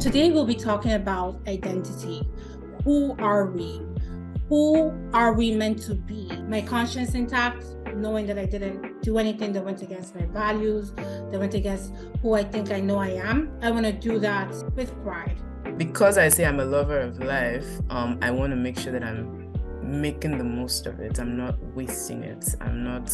Today, we'll be talking about identity. Who are we? Who are we meant to be? My conscience intact, knowing that I didn't do anything that went against my values, that went against who I think I know I am. I want to do that with pride. Because I say I'm a lover of life, I want to make sure that I'm making the most of it. I'm not wasting it. I'm not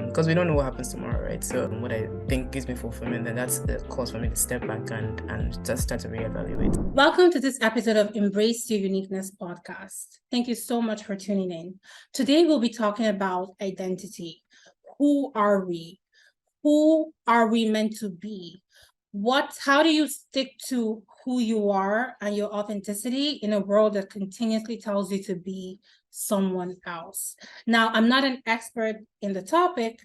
because we don't know what happens tomorrow, right? So what I think gives me fulfillment, then that's the cause for me to step back and just start to reevaluate. Welcome to this episode of Embrace Your Uniqueness podcast. Thank you so much for tuning in. Today we'll be talking about identity. Who are we? Who are we meant to be? How do you stick to who you are and your authenticity in a world that continuously tells you to be someone else? Now, I'm not an expert in the topic,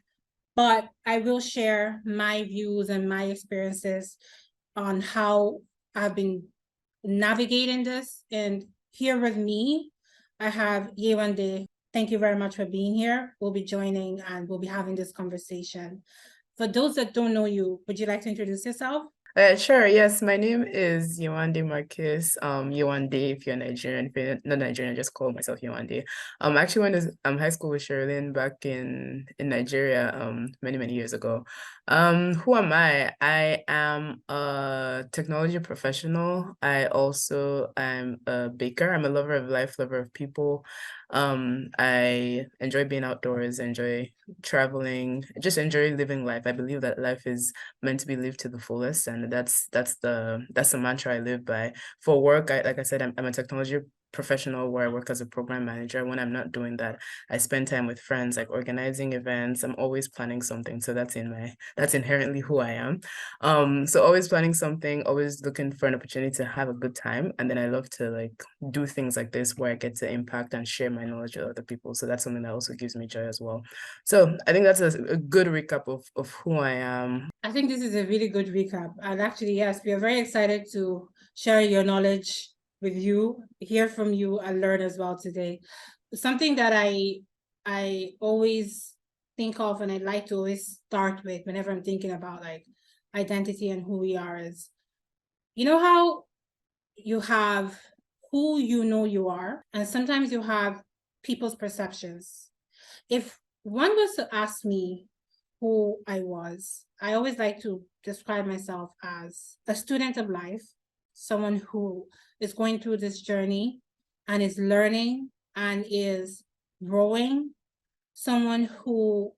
but I will share my views and my experiences on how I've been navigating this. And here with me, I have Yewande. Thank you very much for being here. We'll be joining and we'll be having this conversation. For those that don't know you, would you like to introduce yourself? Sure, yes. My name is Yewande Marcus. Yewande, if you're Nigerian. If you're not Nigerian, I just call myself Yewande. I actually went to high school with Sherilyn back in Nigeria many years ago. Who am I? I am a technology professional. I also am a baker. I'm a lover of life, lover of people. I enjoy being outdoors, enjoy traveling, just enjoy living life. I believe that life is meant to be lived to the fullest, and that's the mantra I live by. For work, like I said, I'm a technology professional where I work as a program manager. When I'm not doing that, I spend time with friends, like organizing events. I'm always planning something, so that's inherently who I am. So always planning something, always looking for an opportunity to have a good time, and then I love to like do things like this where I get to impact and share my knowledge with other people. So that's something that also gives me joy as well. So I think that's a good recap of who I am. I think this is a really good recap. And actually, yes, we are very excited to share your knowledge with you, hear from you, and learn as well today. Something that I always think of and I like to always start with whenever I'm thinking about like identity and who we are is, you know how you have who you know you are, and sometimes you have people's perceptions. If one was to ask me who I was, I always like to describe myself as a student of life, someone who is going through this journey and is learning and is growing, someone who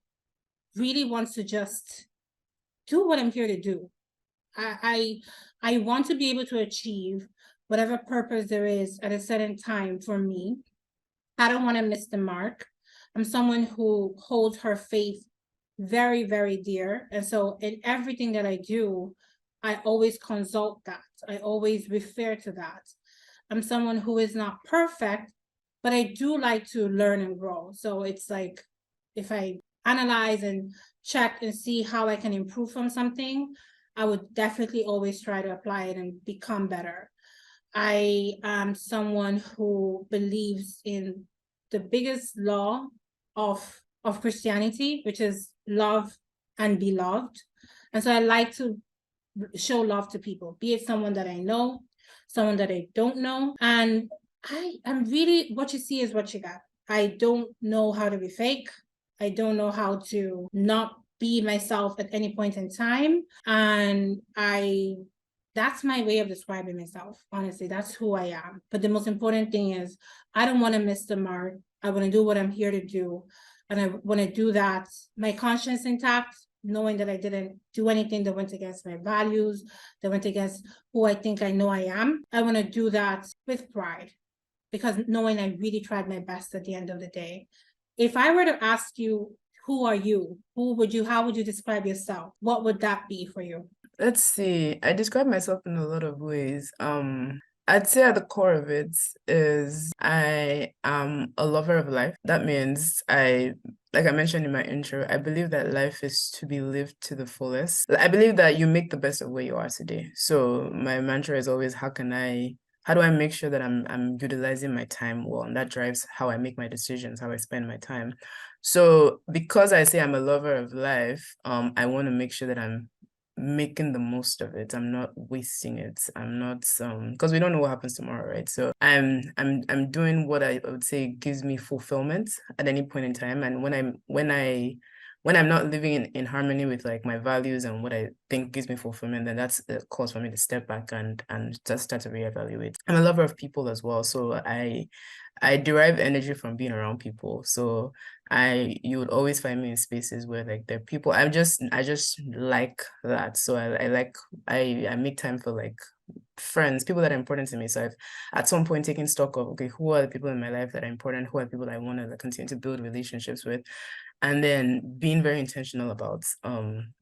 really wants to just do what I'm here to do. I want to be able to achieve whatever purpose there is at a certain time for me. I don't want to miss the mark. I'm someone who holds her faith very dear. And so in everything that I do, I always consult that. I always refer to that. I'm someone who is not perfect, but I do like to learn and grow. So it's like if I analyze and check and see how I can improve from something, I would definitely always try to apply it and become better. I am someone who believes in the biggest law of Christianity, which is love and be loved. And so I like to show love to people, be it someone that I know, someone that I don't know. And I'm really, what you see is what you got. I don't know how to be fake. I don't know how to not be myself at any point in time. And that's my way of describing myself. Honestly, that's who I am. But the most important thing is I don't want to miss the mark. I want to do what I'm here to do. And I want to do that, my conscience intact, knowing that I didn't do anything that went against my values, that went against who I think I know I am. I want to do that with pride because knowing I really tried my best at the end of the day. If I were to ask you, who are you? How would you describe yourself? What would that be for you? Let's see. I describe myself in a lot of ways. I'd say at the core of it is I am a lover of life. That means like I mentioned in my intro, I believe that life is to be lived to the fullest. I believe that you make the best of where you are today. So my mantra is always, how do I make sure that I'm utilizing my time well? And that drives how I make my decisions, how I spend my time. So because I say I'm a lover of life, I want to make sure that I'm making the most of it. I'm not wasting it. I'm not because we don't know what happens tomorrow, right? So I'm doing what I would say gives me fulfillment at any point in time. And when I'm not living in harmony with like my values and what I think gives me fulfillment, then that's a cause for me to step back and just start to reevaluate. I'm a lover of people as well. So I derive energy from being around people. So you would always find me in spaces where like there are people. I just like that. So I like I make time for like friends, people that are important to me. So I've at some point taken stock of, okay, who are the people in my life that are important? Who are the people that I want to like, continue to build relationships with? And then being very intentional about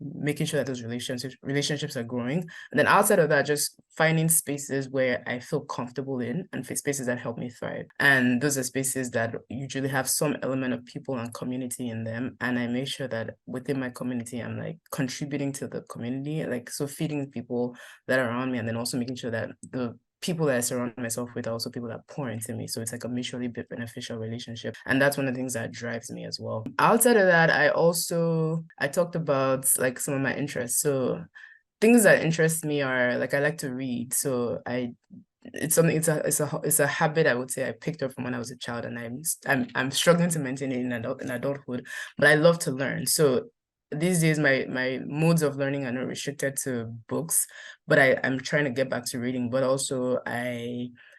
making sure that those relationships are growing. And then outside of that, just finding spaces where I feel comfortable in and spaces that help me thrive. And those are spaces that usually have some element of people and community in them. And I make sure that within my community, I'm like contributing to the community, like so feeding people that are around me, and then also making sure that the people that I surround myself with are also people that pour into me. So it's like a mutually beneficial relationship. And that's one of the things that drives me as well. Outside of that, I talked about like some of my interests. So things that interest me are like I like to read. So it's something it's a habit I would say I picked up from when I was a child, and I'm struggling to maintain it in adulthood, but I love to learn. So these days my modes of learning are not restricted to books, but I'm trying to get back to reading. But also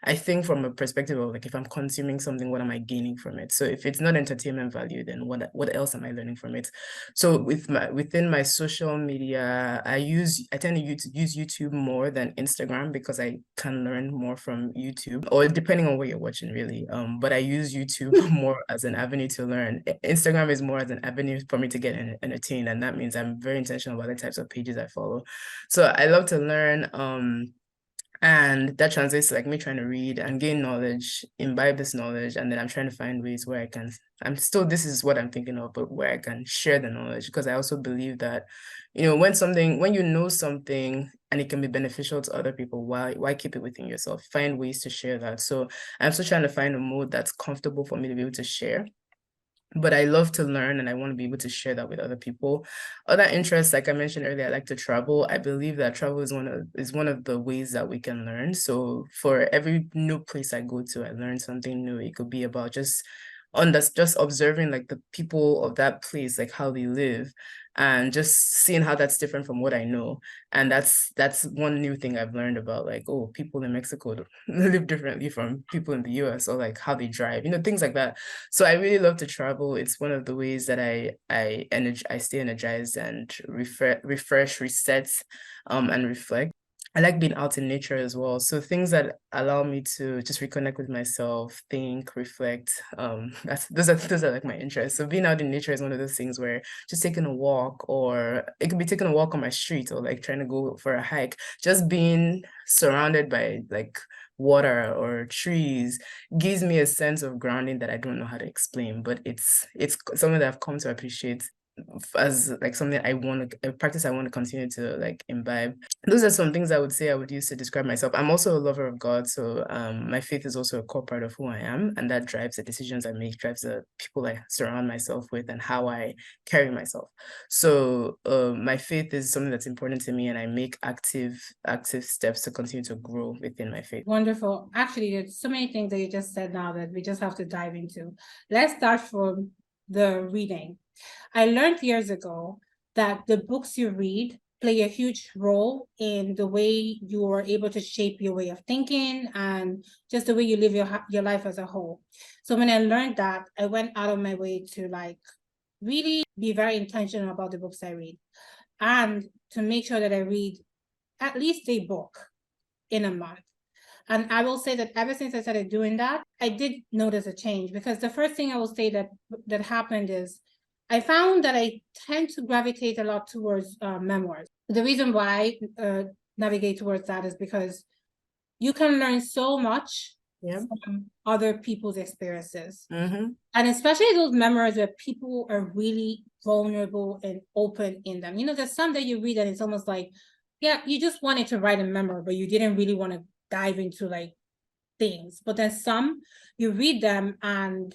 I think from a perspective of like, if I'm consuming something, what am I gaining from it? So if it's not entertainment value, then what else am I learning from it? So within my social media, I tend to use YouTube more than Instagram because I can learn more from YouTube, or depending on what you're watching, really. But I use YouTube more as an avenue to learn. Instagram is more as an avenue for me to get entertained, and that means I'm very intentional about the types of pages I follow. So I love to learn. And that translates to like me trying to read and gain knowledge, imbibe this knowledge, and then I'm trying to find ways where this is what I'm thinking of, but where I can share the knowledge. Because I also believe that, when you know something and it can be beneficial to other people, why keep it within yourself? Find ways to share that. So I'm still trying to find a mode that's comfortable for me to be able to share. But I love to learn and I want to be able to share that with other people. Other interests, like I mentioned earlier, I like to travel. I believe that travel is one of the ways that we can learn. So for every new place I go to, I learn something new. It could be about just observing like the people of that place, like how they live, and just seeing how that's different from what I know. And that's one new thing I've learned about, like, oh, people in Mexico live differently from people in the US, or like how they drive, things like that. So I really love to travel. It's one of the ways that I stay energized and refresh, reset, and reflect. I like being out in nature as well. So things that allow me to just reconnect with myself, think, reflect. Those are like my interests. So being out in nature is one of those things where just taking a walk, or it could be taking a walk on my street, or like trying to go for a hike. Just being surrounded by like water or trees gives me a sense of grounding that I don't know how to explain, but it's something that I've come to appreciate as like something a practice I want to continue to like imbibe. Those are some things I would say I would use to describe myself. I'm also a lover of God, so my faith is also a core part of who I am, and that drives the decisions I make, drives the people I surround myself with, and how I carry myself. So my faith is something that's important to me, and I make active steps to continue to grow within my faith. Wonderful. Actually, there's so many things that you just said now that we just have to dive into. Let's start from the reading. I learned years ago that the books you read play a huge role in the way you are able to shape your way of thinking and just the way you live your life as a whole. So when I learned that, I went out of my way to like really be very intentional about the books I read, and to make sure that I read at least a book in a month. And I will say that ever since I started doing that, I did notice a change, because the first thing I will say that happened is I found that I tend to gravitate a lot towards memoirs. The reason why I navigate towards that is because you can learn so much from other people's experiences. Mm-hmm. And especially those memoirs where people are really vulnerable and open in them. There's some that you read and it's almost like, yeah, you just wanted to write a memoir, but you didn't really want to dive into like things. But then some, you read them and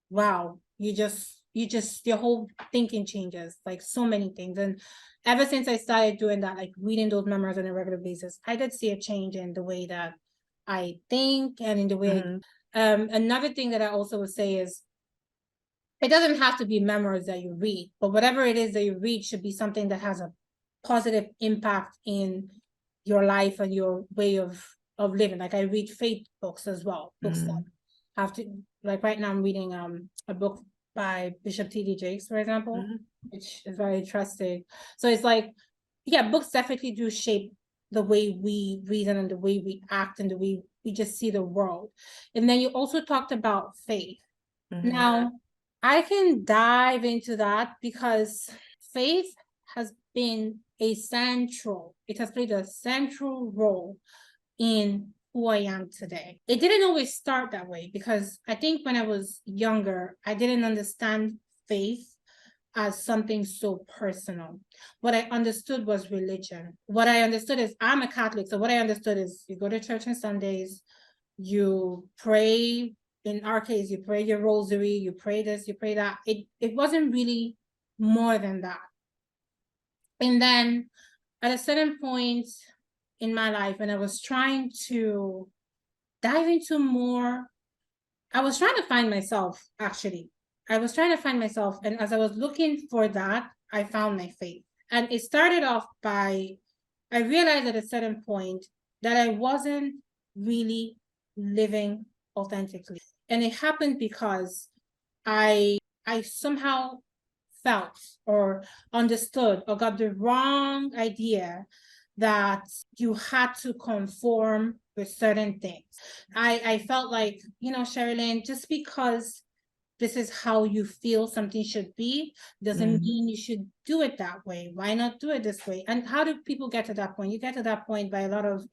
wow, you just your whole thinking changes, like so many things. And ever since I started doing that, like reading those memoirs on a regular basis, I did see a change in the way that I think and in the way another thing that I also would say is it doesn't have to be memoirs that you read, but whatever it is that you read should be something that has a positive impact in your life and your way of living. Like I read faith books as well, books that have to, like right now I'm reading a book by Bishop T.D. Jakes, for example, which is very interesting. So it's like, yeah, books definitely do shape the way we reason and the way we act and the way we just see the world. And then you also talked about faith. Now, I can dive into that because faith has been it has played a central role in who I am today. It didn't always start that way because I think when I was younger, I didn't understand faith as something so personal. What I understood was religion. What I understood is I'm a Catholic. So what I understood is you go to church on Sundays, you pray. In our case, you pray your rosary, you pray this, you pray that. It wasn't really more than that. And then at a certain point in my life, when I was trying to dive into more, I was trying to find myself, actually. I was trying to find myself. And as I was looking for that, I found my faith. And it started off by, I realized at a certain point that I wasn't really living authentically. And it happened because I somehow felt or understood or got the wrong idea that you had to conform with certain things. I felt like, Sherilyn, just because this is how you feel something should be doesn't mean you should do it that way. Why not do it this way? And how do people get to that point? You get to that point by a lot of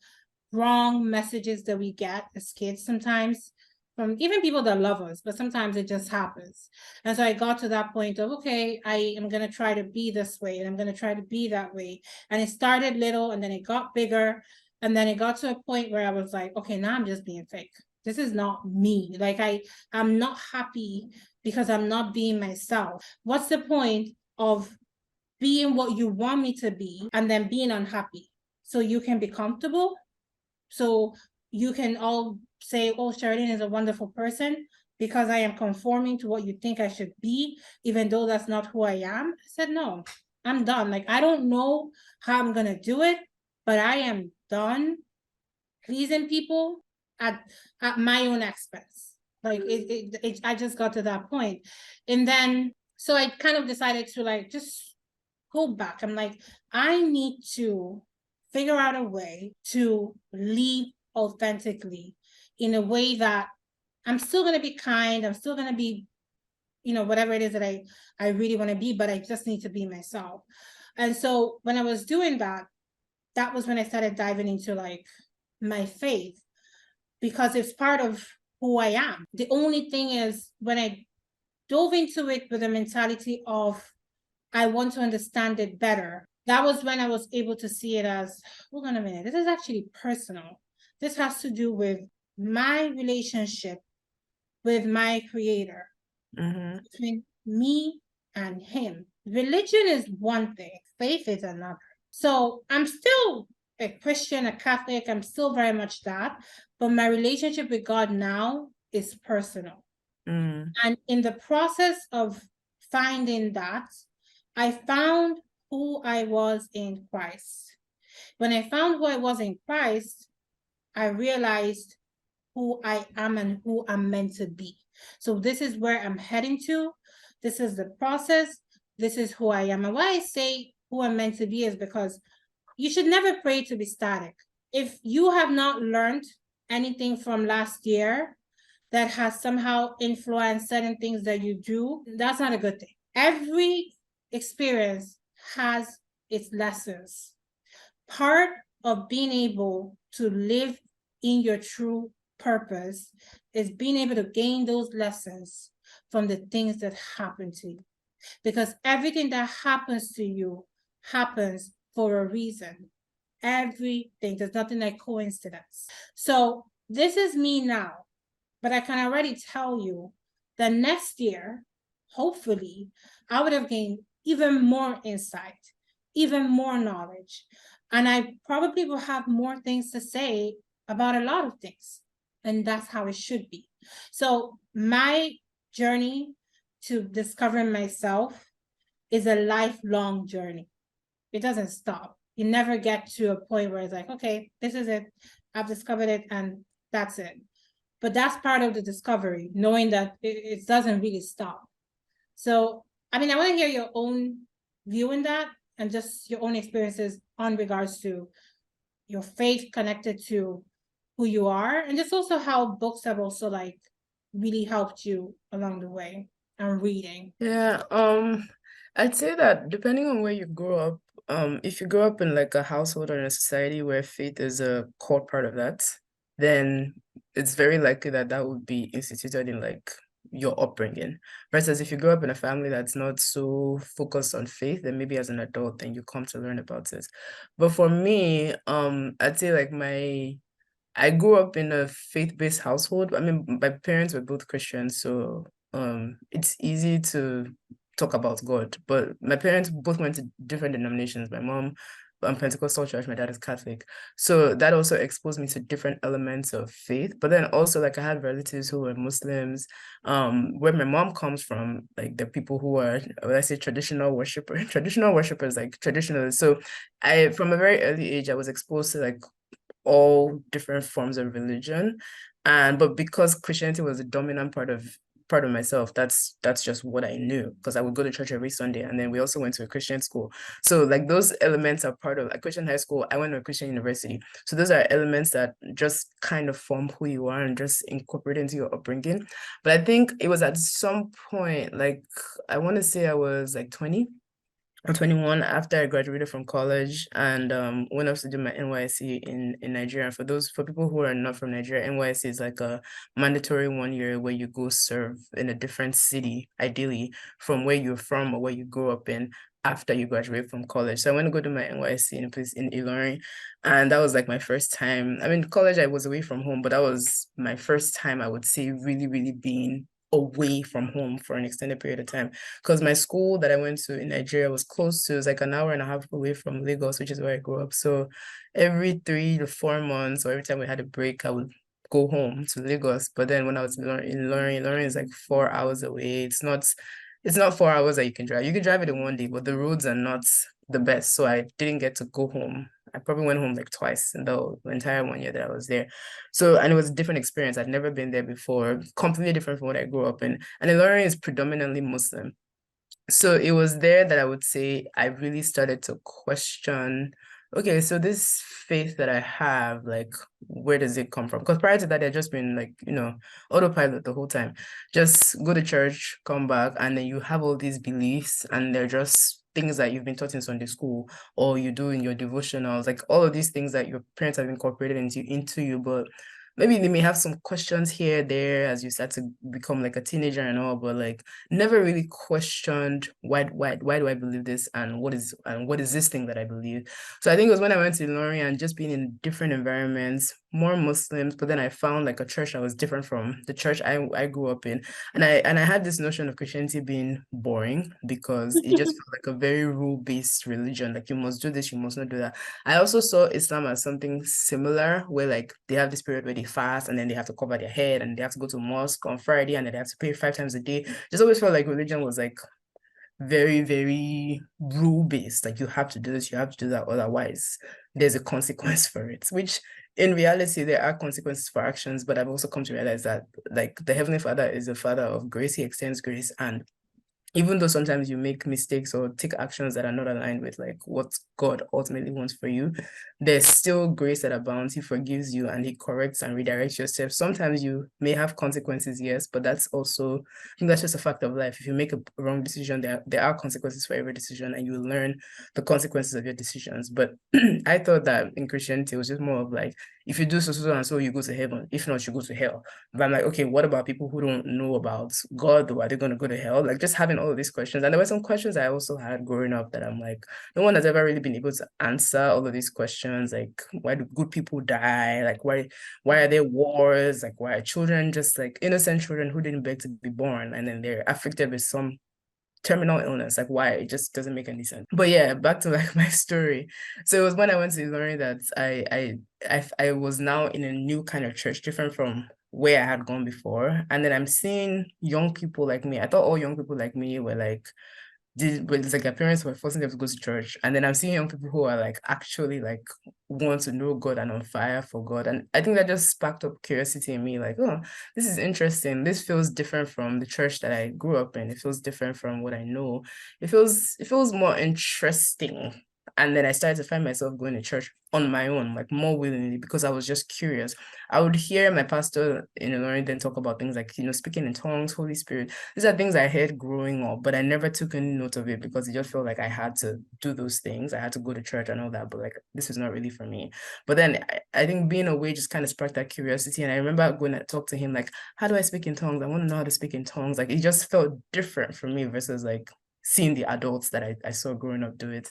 wrong messages that we get as kids sometimes from even people that love us, but sometimes it just happens. And so I got to that point of, okay, I am going to try to be this way and I'm going to try to be that way. And it started little and then it got bigger. And then it got to a point where I was like, okay, now I'm just being fake. This is not me. Like I'm not happy because I'm not being myself. What's the point of being what you want me to be and then being unhappy? So you can be comfortable. So you can all say, oh, Sherilyn is a wonderful person because I am conforming to what you think I should be, even though that's not who I am. I said, no, I'm done. Like, I don't know how I'm going to do it, but I am done pleasing people at my own expense. Like I just got to that point. And then, so I kind of decided to like, just go back. I'm like, I need to figure out a way to live authentically in a way that I'm still going to be kind. I'm still going to be, whatever it is that I really want to be, but I just need to be myself. And so when I was doing that, that was when I started diving into like my faith because it's part of who I am. The only thing is when I dove into it with a mentality of I want to understand it better, that was when I was able to see it as, hold on a minute, this is actually personal. This has to do with my relationship with my creator, between me and him. Religion is one thing, faith is another. So I'm still a Christian, a Catholic, I'm still very much that, but my relationship with God now is personal. And in the process of finding that, I found who I was in Christ. When I found who I was in Christ, I realized who I am and who I'm meant to be. So this is where I'm heading to. This is the process. This is who I am. And why I say who I'm meant to be is because you should never pray to be static. If you have not learned anything from last year that has somehow influenced certain things that you do, that's not a good thing. Every experience has its lessons. Part of being able to live in your true purpose is being able to gain those lessons from the things that happen to you. Because everything that happens to you happens for a reason. Everything, there's nothing like coincidence. So this is me now, but I can already tell you that next year, hopefully, I would have gained even more insight, even more knowledge. And I probably will have more things to say about a lot of things. And that's how it should be. So, my journey to discovering myself is a lifelong journey. It doesn't stop. You never get to a point where it's like, okay, this is it. I've discovered it and that's it. But that's part of the discovery, knowing that it doesn't really stop. So, I mean, I want to hear your own view in that and just your own experiences on regards to your faith connected to who you are, and just also how books have also like really helped you along the way and reading. Yeah, I'd say that depending on where you grow up, if you grow up in like a household or in a society where faith is a core part of that, then it's very likely that that would be instituted in like your upbringing. Versus if you grow up in a family that's not so focused on faith, then maybe as an adult, then you come to learn about it. But for me, I'd say like I grew up in a faith-based household. I mean, my parents were both Christians, so it's easy to talk about God. But my parents both went to different denominations. My mom Pentecostal church, my dad is Catholic. So that also exposed me to different elements of faith. But then also like I had relatives who were Muslims. Where my mom comes from, like the people who are, let's say, traditional worshipers, like traditionalists. So I from a very early age, I was exposed to like all different forms of religion, and but because Christianity was a dominant part of myself, that's just what I knew, because I would go to church every Sunday, and then we also went to a Christian school. So like those elements are part of like Christian high school. I went to a Christian university, so those are elements that just kind of form who you are and just incorporate into your upbringing. But I think it was at some point, like I want to say I was like 20 or 21 after I graduated from college, and went off to do my NYC in Nigeria. For people who are not from Nigeria, NYC is like a mandatory 1 year where you go serve in a different city, ideally from where you're from or where you grew up in after you graduate from college. So I went to go do my NYC in a place in Ilorin, and that was like my first time. I mean, college I was away from home, but that was my first time, I would say, really, really being away from home for an extended period of time, because my school that I went to in Nigeria was close to, it was like an hour and a half away from Lagos, which is where I grew up. So every 3 to 4 months, or every time we had a break, I would go home to Lagos. But then when I was in Ilorin is like 4 hours away. It's not 4 hours that you can drive. You can drive it in one day, but the roads are not the best. So I didn't get to go home. I probably went home like twice in the entire 1 year that I was there. So, and it was a different experience. I'd never been there before, completely different from what I grew up in. And Ilorin is predominantly Muslim. So it was there that I would say I really started to question, okay, so this faith that I have, like, where does it come from? Because prior to that, I'd just been like, autopilot the whole time. Just go to church, come back, and then you have all these beliefs, and they're just things that you've been taught in Sunday school or you do in your devotionals, like all of these things that your parents have incorporated into you, but maybe they may have some questions here, there as you start to become like a teenager and all, but like never really questioned why do I believe this, and what is this thing that I believe. So I think it was when I went to Lorry and just being in different environments, more Muslims, but then I found like a church that was different from the church I grew up in. And I had this notion of Christianity being boring because it just felt like a very rule-based religion. Like you must do this, you must not do that. I also saw Islam as something similar, where like they have this period where they fast and then they have to cover their head and they have to go to mosque on Friday and then they have to pray 5 times a day. Just always felt like religion was like very, very rule-based. Like you have to do this, you have to do that, otherwise there's a consequence for it, which in reality there are consequences for actions. But I've also come to realize that like the Heavenly Father is a father of grace, he extends grace, and even though sometimes you make mistakes or take actions that are not aligned with like what God ultimately wants for you, there's still grace that abounds. He forgives you and he corrects and redirects your steps. Sometimes you may have consequences, yes, but that's also, I think that's just a fact of life. If you make a wrong decision, there are consequences for every decision, and you learn the consequences of your decisions. But I thought that in Christianity, it was just more of like, if you do so and so, you go to heaven. If not, you go to hell. But I'm like, okay, what about people who don't know about God? Or are they going to go to hell? Like just having all of these questions. And there were some questions I also had growing up that I'm like, no one has ever really been able to answer all of these questions. Like, why do good people die? Like, why are there wars? Like, why are children just like innocent children who didn't beg to be born, and then they're afflicted with some terminal illness? Like, why? It just doesn't make any sense. But yeah, back to like my story. So it was when I went to learn that I was now in a new kind of church, different from where I had gone before. And then I'm seeing young people like me. I thought all young people like me were like, but it's like their parents were forcing them to go to church. And then I'm seeing young people who are like actually like want to know God and on fire for God. And I think that just sparked up curiosity in me, like, oh, this is interesting. This feels different from the church that I grew up in. It feels different from what I know. It feels more interesting. And then I started to find myself going to church on my own, like more willingly, because I was just curious. I would hear my pastor in Illinois then talk about things like, speaking in tongues, Holy Spirit. These are things I heard growing up, but I never took any note of it because it just felt like I had to do those things. I had to go to church and all that, but like, this is not really for me. But then I think being away just kind of sparked that curiosity. And I remember going to talk to him, like, how do I speak in tongues? I want to know how to speak in tongues. Like, it just felt different for me versus like seeing the adults that I saw growing up do it.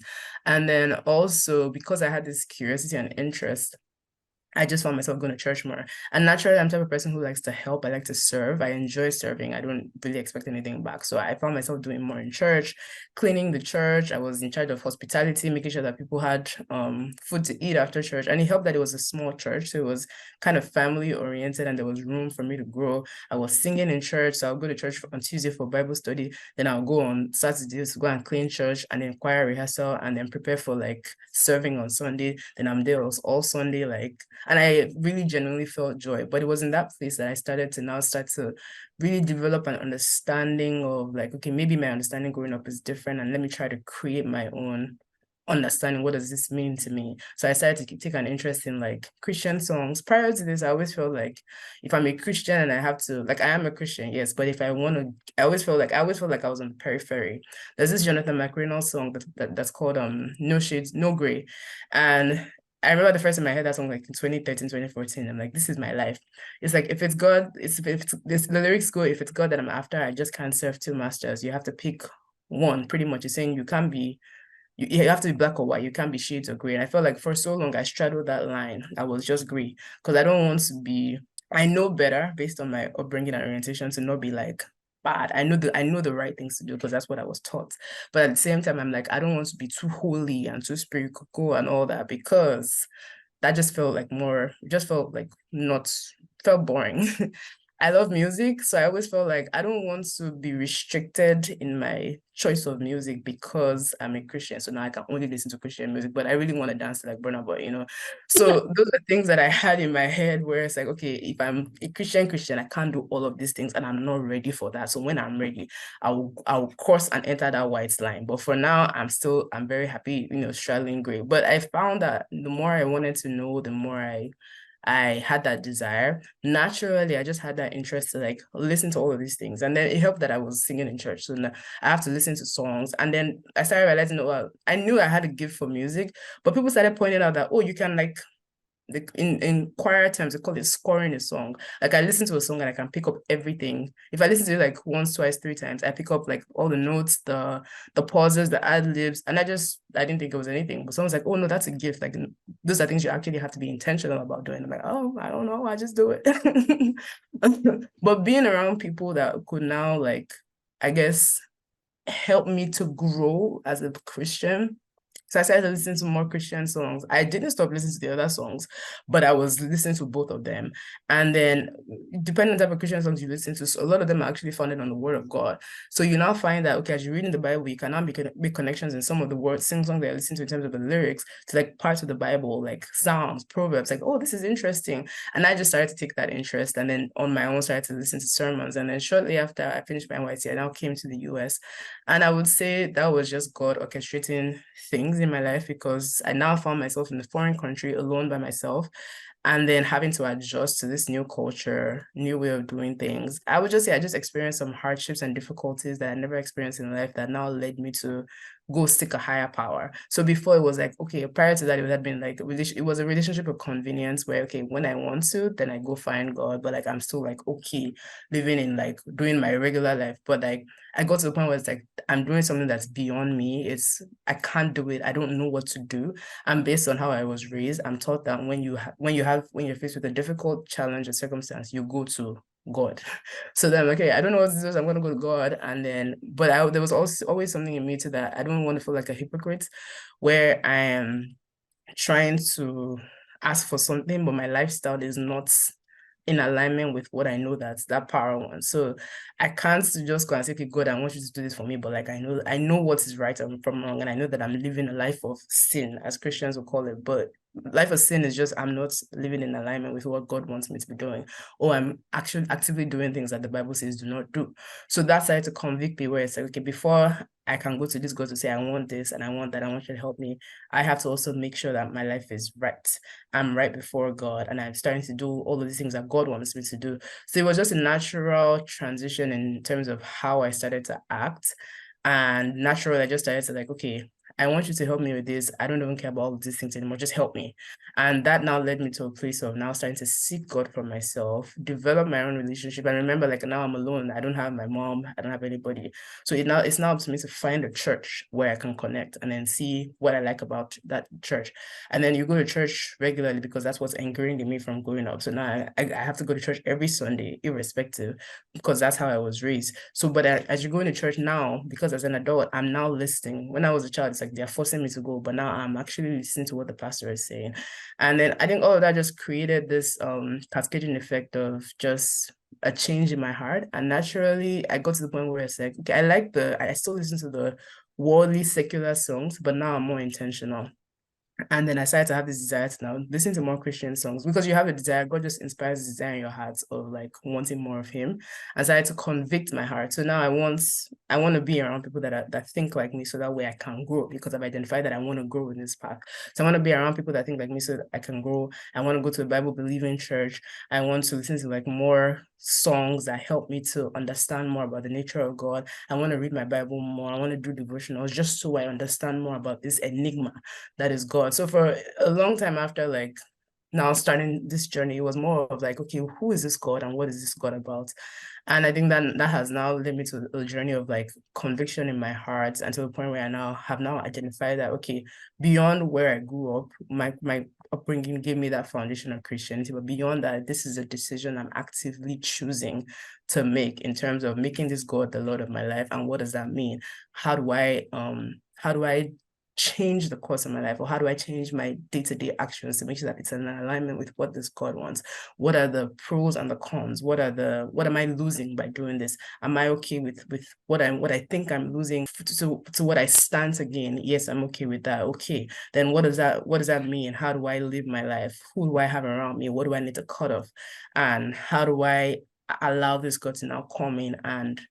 And then also because I had this curiosity and interest, I just found myself going to church more. And naturally, I'm the type of person who likes to help. I like to serve. I enjoy serving. I don't really expect anything back. So I found myself doing more in church, cleaning the church. I was in charge of hospitality, making sure that people had food to eat after church. And it helped that it was a small church. So it was kind of family oriented and there was room for me to grow. I was singing in church. So I'll go to church on Tuesday for Bible study. Then I'll go on Saturdays to go and clean church and then choir rehearsal and then prepare for like serving on Sunday. Then I'm there all Sunday, like. And I really genuinely felt joy. But it was in that place that I started to really develop an understanding of like, okay, maybe my understanding growing up is different and let me try to create my own understanding. What does this mean to me? So I started to take an interest in like Christian songs. Prior to this, I always felt like if I'm a Christian and I have to, like, I am a Christian, yes, but if I want to, I always felt like I was on the periphery. There's this Jonathan McReynolds song that's called No Shades, No Gray. And I remember the first time I heard that song like in 2013, 2014. I'm like, this is my life. It's like, if it's God, if it's this, the lyrics go, if it's God that I'm after, I just can't serve two masters. You have to pick one, pretty much. You're saying you can't be, you have to be black or white. You can't be shades or gray. And I felt like for so long I straddled that line. I was just gray because I don't want to be, I know better based on my upbringing and orientation to not be like bad. I know the right things to do because that's what I was taught. But at the same time, I'm like, I don't want to be too holy and too spiritual and all that because that just felt like more, just felt like not, felt boring. I love music, so I always felt like I don't want to be restricted in my choice of music because I'm a Christian. So now I can only listen to Christian music, but I really want to dance to like Burna Boy. So those are things that I had in my head where it's like, okay, if I'm a Christian, I can't do all of these things and I'm not ready for that. So when I'm ready, I'll cross and enter that white line. But for now, I'm very happy, straddling gray. But I found that the more I wanted to know, the more I had that desire. Naturally, I just had that interest to like listen to all of these things. And then it helped that I was singing in church. So now I have to listen to songs. And then I started realizing, well, I knew I had a gift for music, but people started pointing out that, oh, you can like in choir terms, they call it scoring a song. Like I listen to a song and I can pick up everything. If I listen to it like once, twice, three times, I pick up like all the notes, the pauses, the ad libs, and I didn't think it was anything. But someone's like, oh no, that's a gift. Like those are things you actually have to be intentional about doing. I'm like, oh, I don't know, I just do it. But being around people that could now like, I guess, help me to grow as a Christian. So I started listening to more Christian songs. I didn't stop listening to the other songs, but I was listening to both of them. And then depending on the type of Christian songs you listen to, so a lot of them are actually founded on the word of God. So you now find that, okay, as you're reading the Bible, you can now make connections in some of the words, sing songs that I listen to in terms of the lyrics to like parts of the Bible, like Psalms, Proverbs, like, oh, this is interesting. And I just started to take that interest and then on my own started to listen to sermons. And then shortly after I finished my NYC, I now came to the US. And I would say that was just God orchestrating things in my life because I now found myself in a foreign country alone by myself and then having to adjust to this new culture, new way of doing things. I would just say I just experienced some hardships and difficulties that I never experienced in life that now led me to go seek a higher power. So before it was like, okay, prior to that, it had been like, it was a relationship of convenience where, okay, when I want to, then I go find God, but like, I'm still like, okay, living in like doing my regular life. But like, I got to the point where it's like, I'm doing something that's beyond me. I can't do it. I don't know what to do. And based on how I was raised, I'm taught that when you're faced with a difficult challenge or circumstance, you go to God. So then I'm like, okay, I don't know what this is. I'm gonna go to God. And then, but there was also always something in me to that. I don't want to feel like a hypocrite where I am trying to ask for something, but my lifestyle is not in alignment with what I know that power wants. So I can't just go and say, okay, God, I want you to do this for me. But like, I know what is right and from wrong. And I know that I'm living a life of sin, as Christians will call it. But life of sin is just, I'm not living in alignment with what God wants me to be doing. Or I'm actually actively doing things that the Bible says do not do. So that started to convict me where it's like, okay, before I can go to this God to say, I want this and I want that, I want you to help me, I have to also make sure that my life is right. I'm right before God and I'm starting to do all of these things that God wants me to do. So it was just a natural transition in terms of how I started to act. And naturally, I just started to like, okay, I want you to help me with this. I don't even care about all of these things anymore. Just help me. And that now led me to a place of now starting to seek God for myself, develop my own relationship. And remember, like now I'm alone. I don't have my mom. I don't have anybody. So it's now up to me to find a church where I can connect and then see what I like about that church. And then you go to church regularly because that's what's ingrained in me from growing up. So now I have to go to church every Sunday, irrespective, because that's how I was raised. So, but as you go into church now, because as an adult, I'm now listening. When I was a child, it's like they're forcing me to go, but now I'm actually listening to what the pastor is saying. And then I think all of that just created this cascading effect of just a change in my heart. And naturally, I got to the point where it's like, okay, I still listen to the worldly secular songs, but now I'm more intentional. And then I started to have this desire to now listen to more Christian songs because you have a desire. God just inspires the desire in your heart of like wanting more of Him. I started to convict my heart. So now I want to be around people that think like me, so that way I can grow because I've identified that I want to grow in this path. So I want to be around people that think like me so that I can grow. I want to go to a Bible believing church. I want to listen to like more songs that help me to understand more about the nature of God. I want to read my Bible more. I want to do devotionals just so I understand more about this enigma that is God. So for a long time after like now starting this journey, it was more of like, okay, who is this God and what is this God about? And I think that has now led me to a journey of like conviction in my heart and to the point where I now have identified that, okay, beyond where I grew up, my upbringing gave me that foundation of Christianity, but beyond that, this is a decision I'm actively choosing to make in terms of making this God the Lord of my life. And what does that mean? How do I change the course of my life, or how do I change my day-to-day actions to make sure that it's in alignment with what this God wants? What are the pros and the cons? What am I losing by doing this? Am I okay with what I think I'm losing to what I stand to gain? Yes, I'm okay with that. Okay, then what does that mean? How do I live my life? Who do I have around me? What do I need to cut off? And how do I allow this God to now come in and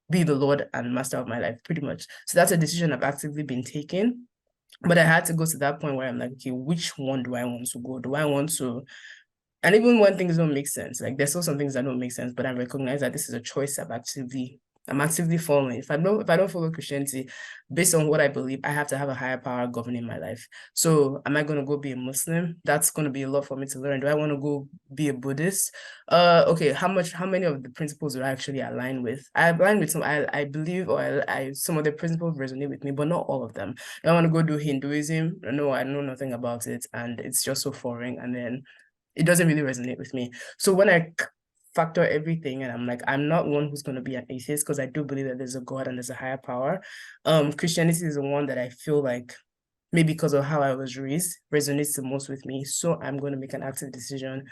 be the Lord and master of my life, pretty much? So that's a decision I've actively been taking. But I had to go to that point where I'm like, okay, which one do I want to go? Do I want to, and even when things don't make sense, like there's still some things that don't make sense, but I recognize that this is a choice I'm actively following. If I don't follow Christianity based on what I believe, I have to have a higher power governing my life. So am I going to go be a Muslim? That's going to be a lot for me to learn. Do I want to go be a Buddhist? Okay, how many of the principles do I actually align with? I align with some, I believe, or some of the principles resonate with me, but not all of them. Do I want to go do Hinduism? No, I know nothing about it, and it's just so foreign. And then it doesn't really resonate with me. So when I factor everything and I'm like, I'm not one who's going to be an atheist because I do believe that there's a God and there's a higher power. Christianity is the one that I feel like, maybe because of how I was raised, resonates the most with me. So I'm going to make an active decision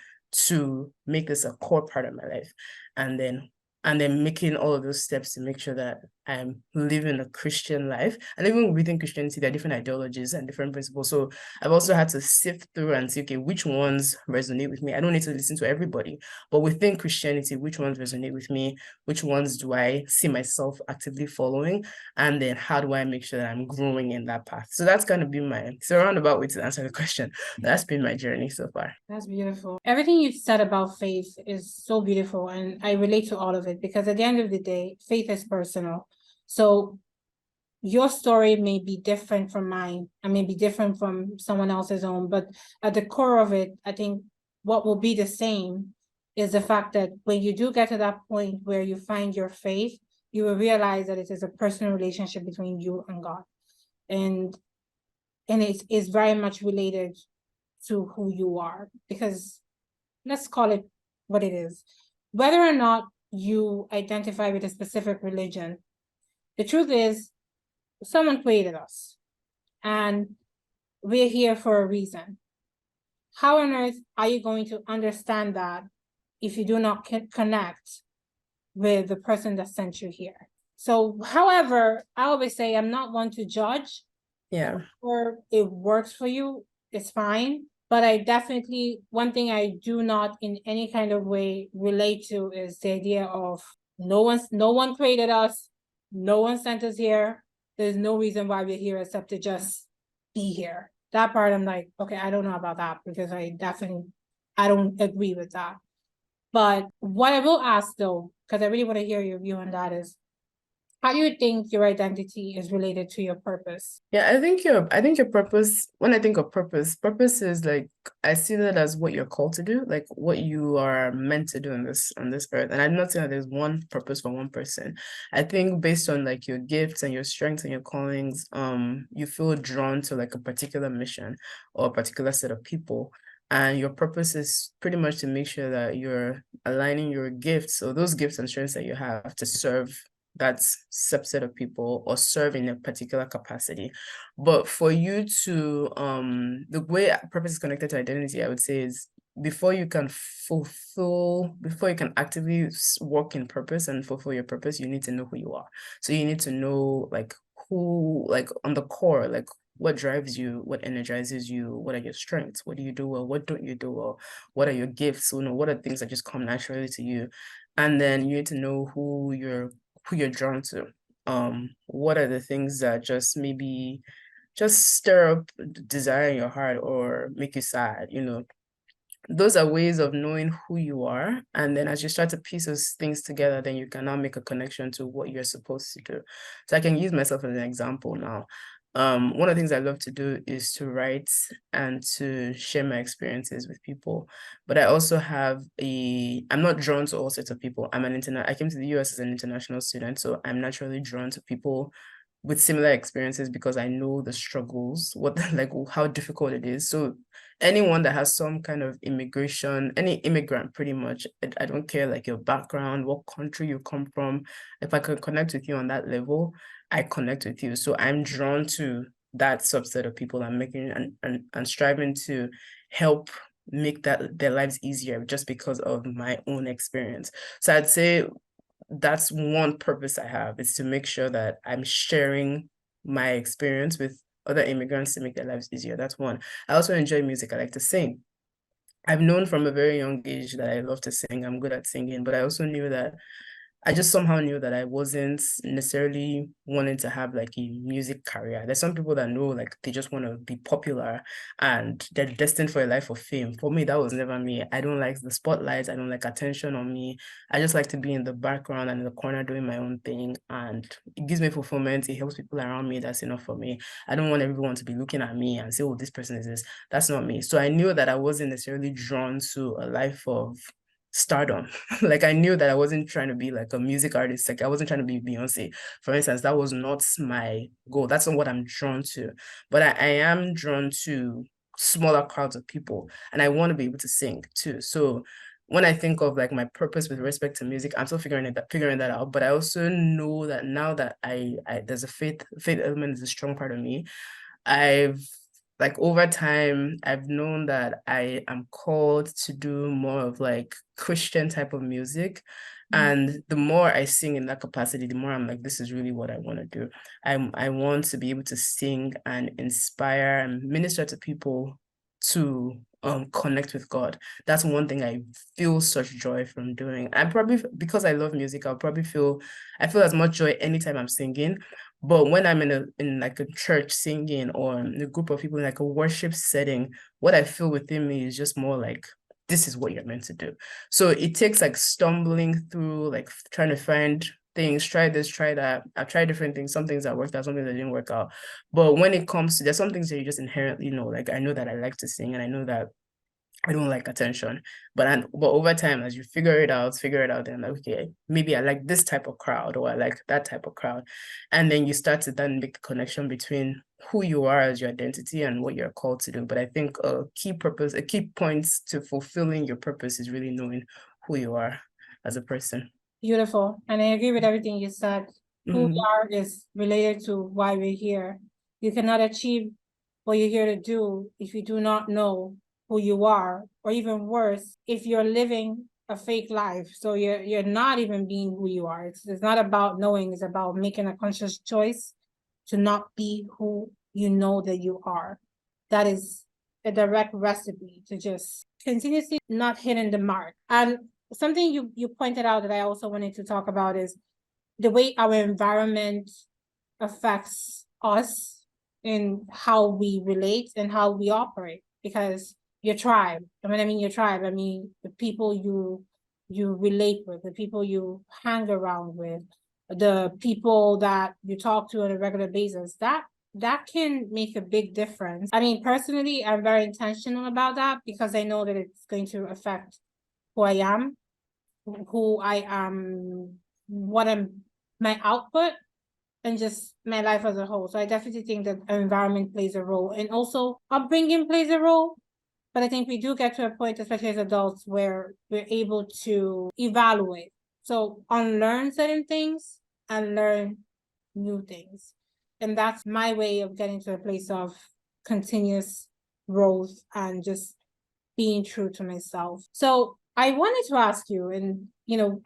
to make this a core part of my life. And then making all of those steps to make sure that I'm living a Christian life. And even within Christianity, there are different ideologies and different principles. So I've also had to sift through and see, okay, which ones resonate with me? I don't need to listen to everybody, but within Christianity, which ones resonate with me? Which ones do I see myself actively following? And then how do I make sure that I'm growing in that path? So that's going to be it's a roundabout way to answer the question. That's been my journey so far. That's beautiful. Everything you said about faith is so beautiful, and I relate to all of it because at the end of the day, faith is personal. So your story may be different from mine and may be different from someone else's own, but at the core of it, I think what will be the same is the fact that when you do get to that point where you find your faith, you will realize that it is a personal relationship between you and God. And it is very much related to who you are, because let's call it what it is. Whether or not you identify with a specific religion, the truth is someone created us and we're here for a reason. How on earth are you going to understand that if you do not connect with the person that sent you here? So, however, I always say I'm not one to judge. Yeah. Or it works for you, it's fine. But I definitely, one thing I do not in any kind of way relate to is the idea of no one created us, no one sent us here. There's no reason why we're here except to just be here. That part I'm like, okay, I don't know about that, because I don't agree with that. But what I will ask though, because I really want to hear your view on that, is how do you think your identity is related to your purpose? Yeah, I think your purpose, when I think of purpose is like, I see that as what you're called to do, like what you are meant to do on this earth. And I'm not saying that there's one purpose for one person. I think based on like your gifts and your strengths and your callings, you feel drawn to like a particular mission or a particular set of people. And your purpose is pretty much to make sure that you're aligning your gifts or those gifts and strengths that you have to serve that subset of people or serve in a particular capacity. But for you to the way purpose is connected to identity, I would say, is before you can actively work in purpose and fulfill your purpose, you need to know who you are. So you need to know like who, like on the core, like what drives you, what energizes you, what are your strengths, what do you do well, what don't you do well, what are your gifts, what are things that just come naturally to you. And then you need to know who you're drawn to. What are the things that just maybe just stir up desire in your heart or make you sad, those are ways of knowing who you are. And then as you start to piece those things together, then you can now make a connection to what you're supposed to do. So I can use myself as an example now. One of the things I love to do is to write and to share my experiences with people. But I also I'm not drawn to all sorts of people. I came to the US as an international student, so I'm naturally drawn to people with similar experiences because I know the struggles, like how difficult it is. So anyone that has some kind of immigration, any immigrant pretty much, I don't care like your background, what country you come from, if I can connect with you on that level, I connect with you. So I'm drawn to that subset of people I'm making and striving to help make their lives easier just because of my own experience. So I'd say that's one purpose I have, is to make sure that I'm sharing my experience with other immigrants to make their lives easier. That's one. I also enjoy music. I like to sing. I've known from a very young age that I love to sing. I'm good at singing, but I also knew that I just somehow knew that I wasn't necessarily wanting to have like a music career. There's some people that know like they just want to be popular and they're destined for a life of fame. For me, that was never me. I don't like the spotlight. I don't like attention on me. I just like to be in the background and in the corner doing my own thing. And it gives me fulfillment. It helps people around me. That's enough for me. I don't want everyone to be looking at me and say, oh, this person is this. That's not me. So I knew that I wasn't necessarily drawn to a life of stardom. Like I knew that I wasn't trying to be like a music artist. Like I wasn't trying to be Beyonce, for instance. That was not my goal. That's not what I'm drawn to. But I am drawn to smaller crowds of people, and I want to be able to sing too. So when I think of like my purpose with respect to music, I'm still figuring that out. But I also know that now that I there's a faith element is a strong part of me. I've like over time, I've known that I am called to do more of like Christian type of music. And the more I sing in that capacity, the more I'm like, this is really what I want to do. I want to be able to sing and inspire and minister to people to connect with God. That's one thing I feel such joy from doing. I probably, because I love music, I feel as much joy anytime I'm singing. But when I'm in like a church singing or in a group of people in like a worship setting, what I feel within me is just more like, this is what you're meant to do. So it takes like stumbling through, like trying to find things, try this, try that. I've tried different things. Some things that worked out, some things that didn't work out. But when it comes to, there's some things that you just inherently know. Like I know that I like to sing, and I know that I don't like attention. But over time, as you figure it out, then like, okay, maybe I like this type of crowd, or I like that type of crowd. And then you start to then make a connection between who you are as your identity and what you're called to do. But I think a key point to fulfilling your purpose is really knowing who you are as a person. Beautiful. And I agree with everything you said. Who we Mhm. are is related to why we're here. You cannot achieve what you're here to do if you do not know who you are, or even worse, if you're living a fake life. So you're not even being who you are. It's not about knowing, it's about making a conscious choice to not be who you know that you are. That is a direct recipe to just continuously not hitting the mark. And something you pointed out that I also wanted to talk about is the way our environment affects us in how we relate and how we operate. Because your tribe, and when I mean your tribe, I mean the people you relate with, the people you hang around with, the people that you talk to on a regular basis, that can make a big difference. I mean, personally, I'm very intentional about that because I know that it's going to affect who I am, what I'm, my output, and just my life as a whole. So I definitely think that environment plays a role, and also upbringing plays a role. But I think we do get to a point, especially as adults, where we're able to evaluate. So unlearn certain things and learn new things. And that's my way of getting to a place of continuous growth and just being true to myself. So I wanted to ask you, and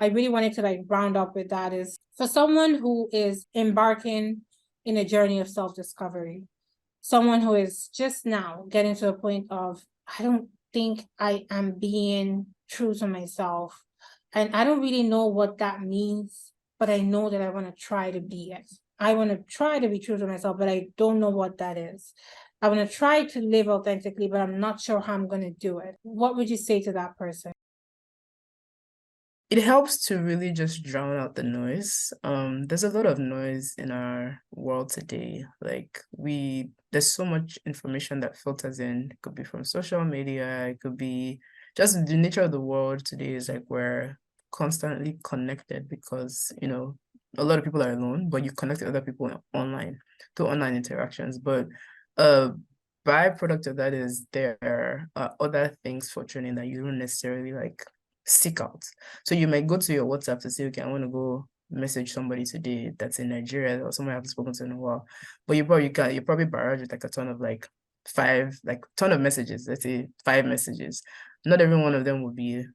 I really wanted to like round up with that, is for someone who is embarking in a journey of self-discovery, someone who is just now getting to a point of, I don't think I am being true to myself. And I don't really know what that means, but I know that I want to try to be it. I want to try to be true to myself, but I don't know what that is. I want to try to live authentically, but I'm not sure how I'm going to do it. What would you say to that person? It helps to really just drown out the noise. There's a lot of noise in our world today. There's so much information that filters in. It could be from social media, it could be just the nature of the world today is like we're constantly connected because, a lot of people are alone, but you connect with other people online through online interactions. But a byproduct of that is there are other things filtering in that you don't necessarily like seek out. So you might go to your WhatsApp to say, okay, I want to go message somebody today that's in Nigeria or someone I haven't spoken to in a while. But you probably barrage with like a ton of ton of messages, let's say 5 messages. Not every one of them will be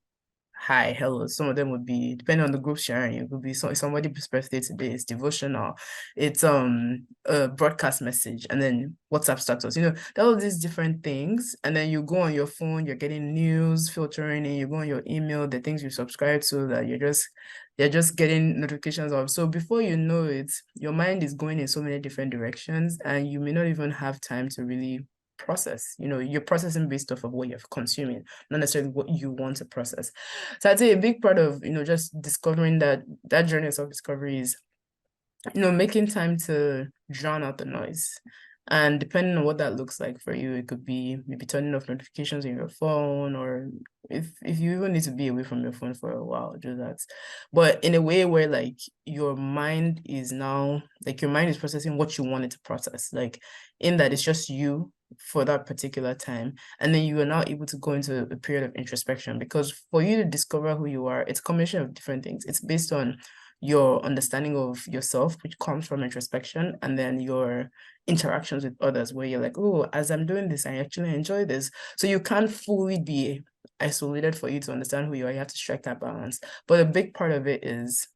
hi, hello. Some of them would be, depending on the group sharing, it would be somebody's birthday today, it's devotional, it's a broadcast message, and then WhatsApp status, all of these different things. And then you go on your phone, you're getting news filtering, and you go on your email, the things you subscribe to that you're just getting notifications of. So before you know it, your mind is going in so many different directions, and you may not even have time to really process. You're processing based off of what you're consuming, not necessarily what you want to process. So I'd say a big part of, just discovering that journey of self-discovery is, making time to drown out the noise. And depending on what that looks like for you, it could be maybe turning off notifications on your phone, or if you even need to be away from your phone for a while, do that. But in a way where like your mind is processing what you wanted to process. Like in that it's just you for that particular time. And then you are now able to go into a period of introspection, because for you to discover who you are, it's a combination of different things. It's based on your understanding of yourself, which comes from introspection, and then your interactions with others, where you're like, oh, as I'm doing this, I actually enjoy this. So you can't fully be isolated. For you to understand who you are, you have to strike that balance. But a big part of it is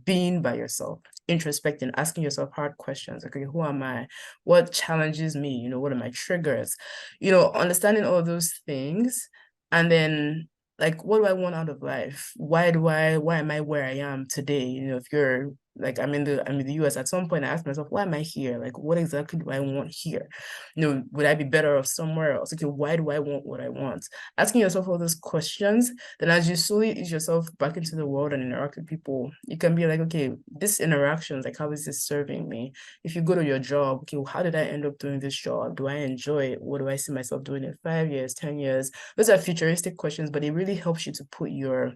being by yourself, introspecting, asking yourself hard questions. Okay, who am I? What challenges me? What are my triggers? Understanding all those things. And then like, what do I want out of life? Why am I where I am today? If you're like I'm in the US, at some point I asked myself, why am I here? Like, what exactly do I want here? Would I be better off somewhere else? Okay, why do I want what I want? Asking yourself all those questions, then as you slowly ease yourself back into the world and interact with people, you can be like, okay, this interactions, like, how is this serving me? If you go to your job, okay, how did I end up doing this job? Do I enjoy it? What do I see myself doing in 5 years, 10 years? Those are futuristic questions, but it really helps you to put your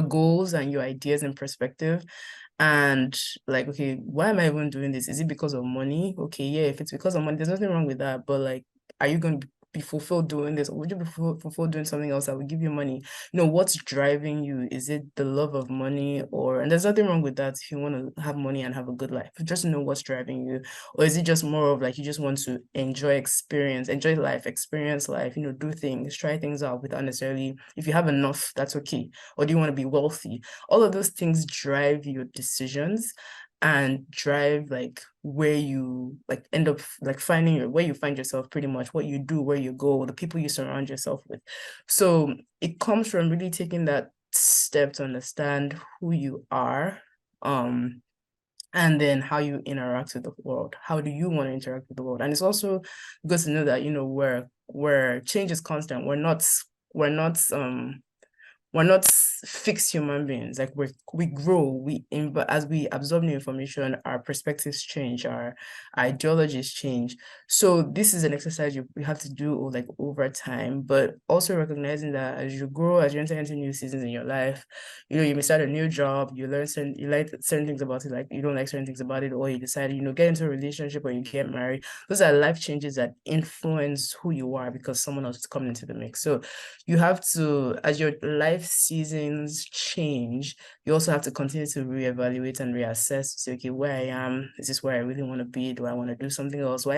goals and your ideas in perspective. And like, okay, why am I even doing this? Is it because of money? Okay, yeah, if it's because of money, there's nothing wrong with that. But like, are you going to be fulfilled doing this, or would you be fulfilled doing something else that would give you money? What's driving you? Is it the love of money? And there's nothing wrong with that if you want to have money and have a good life. Just know what's driving you. Or is it just more of like you just want to enjoy life, experience life, do things, try things out without necessarily, if you have enough, that's okay. Or do you want to be wealthy? All of those things drive your decisions and drive like where you like end up like finding where you find yourself, pretty much what you do, where you go, the people you surround yourself with. So it comes from really taking that step to understand who you are, and then how you interact with the world. How do you want to interact with the world? And it's also good to know that where change is constant. We're not fixed human beings. Like we grow, as we absorb new information, our perspectives change, our ideologies change. So this is an exercise you have to do like over time, but also recognizing that as you grow, as you enter into new seasons in your life, you may start a new job, you like certain things about it, like you don't like certain things about it, or you decide, get into a relationship or you get married. Those are life changes that influence who you are because someone else is coming into the mix. So you have to, as your life seasons change, you also have to continue to reevaluate and reassess to say, okay, where I am, is this where I really want to be? Do I want to do something else? Do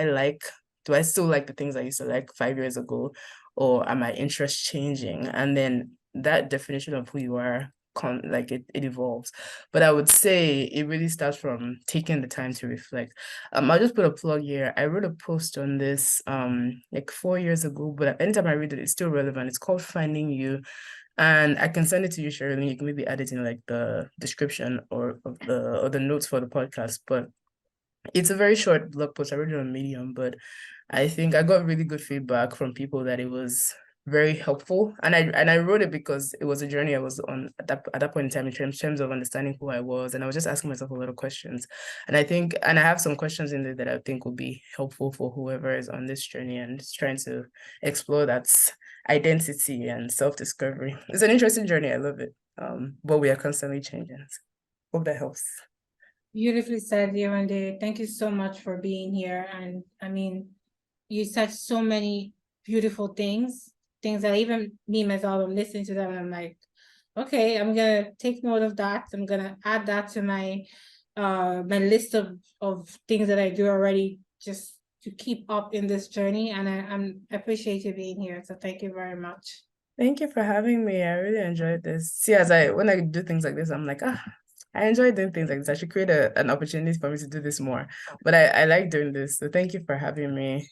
I still like the things I used to like 5 years ago? Or are my interests changing? And then that definition of who you are, it evolves. But I would say it really starts from taking the time to reflect. I'll just put a plug here. I wrote a post on this like 4 years ago, but anytime I read it, it's still relevant. It's called Finding You. And I can send it to you, Shirley. You can maybe add it in like the description or the notes for the podcast. But it's a very short blog post. I wrote it on Medium, but I think I got really good feedback from people that it was very helpful. And I wrote it because it was a journey I was on at that point in time in terms of understanding who I was. And I was just asking myself a lot of questions. And I have some questions in there that I think will be helpful for whoever is on this journey and is trying to explore that identity and self-discovery. It's an interesting journey. I love it. But we are constantly changing. Hope that helps. Beautifully said, Yewande. Thank you so much for being here. And I mean, you said so many beautiful things that even me myself, I'm listening to them and I'm like, okay, I'm gonna take note of that. I'm gonna add that to my my list of things that I do already just to keep up in this journey. And I appreciate you being here. So thank you very much. Thank you for having me. I really enjoyed this. See, when I do things like this, I'm like, I enjoy doing things like this. I should create an opportunity for me to do this more. But I like doing this. So thank you for having me.